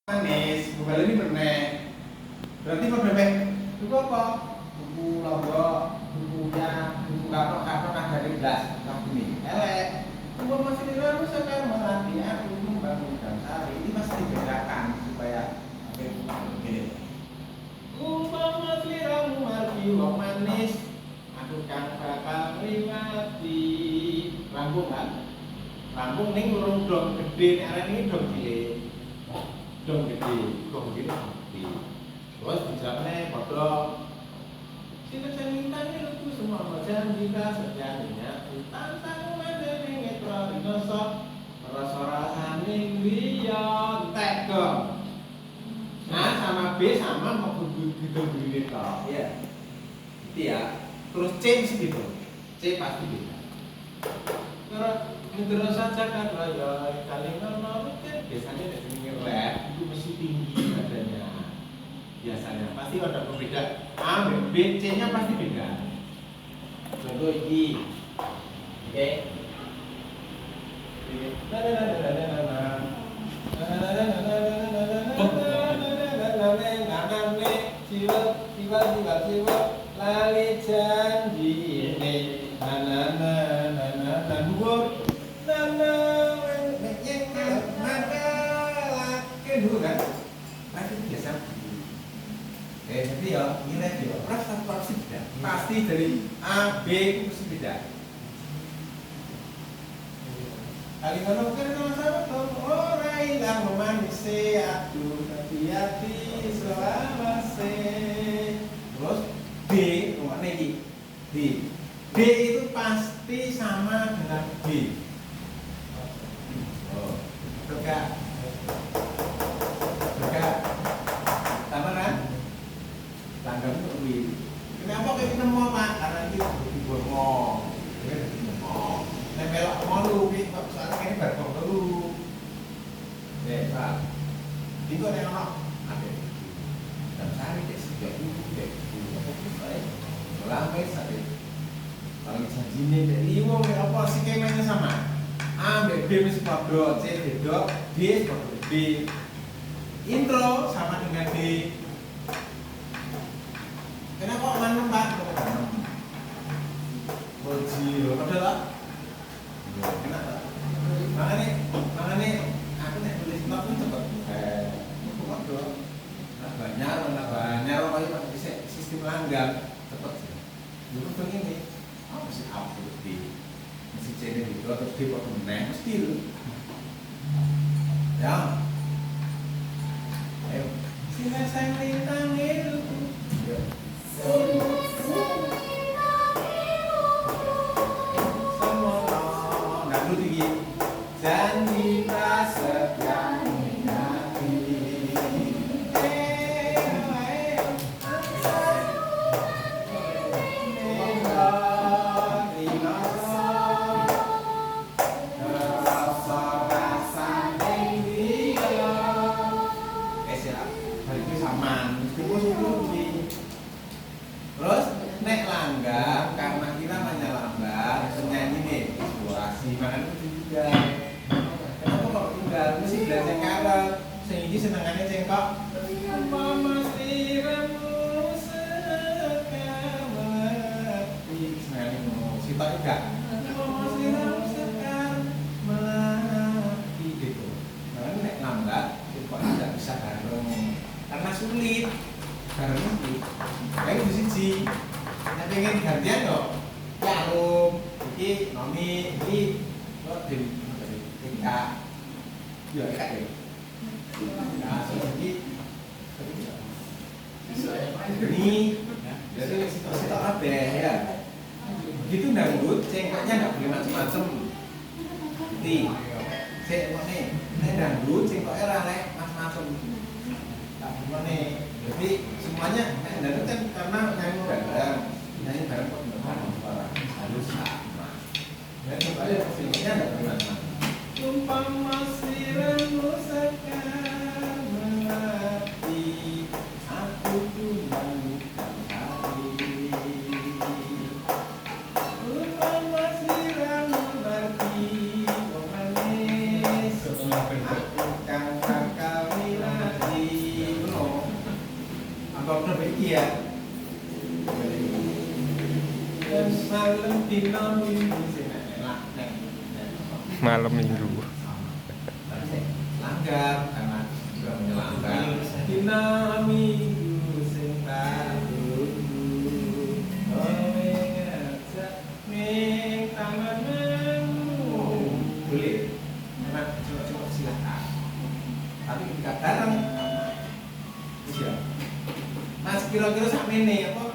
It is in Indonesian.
Manis, bukan ini permen. Berarti permen itu apa? Buku lombok, bukunya, buku kapok-kapok dari gelas, ini. Elek. Umur masih di luar sekarang melatihan untuk membangun dasar. Ini mesti dibedakan supaya begini. Umpama sliramu margi wong manis, aku kang bakal riwati. Lambung kan? Lambung ning urung dong gede, nek arek iki dong cilik. Dong gede, kok begini mati. Terus dijawabnya bodoh. Silakan minta itu semua macam jika sejatinya tantang mandiri ngetro dinosok rasa-rasa mingguion tegong. Nah sama B sama mau gitu-gitu toh, ya. Itu ya. Terus C mesti gitu. C pasti beda. Terus saja kan ya kalimat mau kan biasanya dari ngelek itu mesti tinggi nadanya. Biasanya pasti ada perbedaan A, B, C nya pasti beda. Contoh ini, oke? Lali janji ini, jadi ya, ini lagi ya, pasti beda. Pasti dari A, B itu pasti beda. Kali kalau sama orang yang memanisi aduh hati-hati selama terus D, mana ini? D itu pasti sama dengan B. Oh, enggak, sama kan? Langgam itu B. Kenapa kayak kita mau Pak? Karena itu diborong. Nempel mau lu, soalnya ini berkong dulu. Pak. Itu ada yang mau? Ada. Dan sehari deh, sejak itu deh. Lampai sehari. Kalau janji ini, jadi mau apa sih kemanya sama? A, B mesti padha, C beda, D padha D. Intro sama dengan D. Kenapa kok manem Pak? Boji, padahal kenapa? Makanya aku nek tulis not pun cepet. Padha. Banyak kayak bisa sistem langgam cepet sih. Dulu begini. Mesti upload di mesti channel itu terus di potong mesti lu ya ayo sila sang lintang itu semua nggak perlu tinggi janji prasetya terus nek langgam karena kita menyalambang penyanyi nih eksplorasi makanya itu juga kenapa kok tinggal mesti belajar karep sehingga senengannya cengkok mama sliramu sekamati senengannya mau sitok juga mama sliramu sekamati gitu makanya nek lambat kok tidak bisa bareng karena sulit bareng sulit kayak di sini saya pengen gantian loh ya om ini nomi ini lo dari tingkat ya kayak gitu nah seperti ini jadi kita apa ya begitu dangdut cengkoknya nggak boleh macam-macam nih cengkok nih dangdut cengkoknya rale macam-macam tak gimana jadi semuanya dangdut kan karena nyanyi bareng kok harus sama ya coba aja cengkoknya nggak boleh macam-macam umpama sliramu sekamati aku cuma bukan hari umpama sliramu margi Amplopnya begini ya. Dan malam dino minggu sih enak nek. Malam minggu. Langgar karena sudah menyelanggar. Dino minggu sing baru. Oh ngajak ning tamanmu. Boleh. Memang coba silakan. Tapi enggak bareng. Iya. Mas kira-kira sakmene apa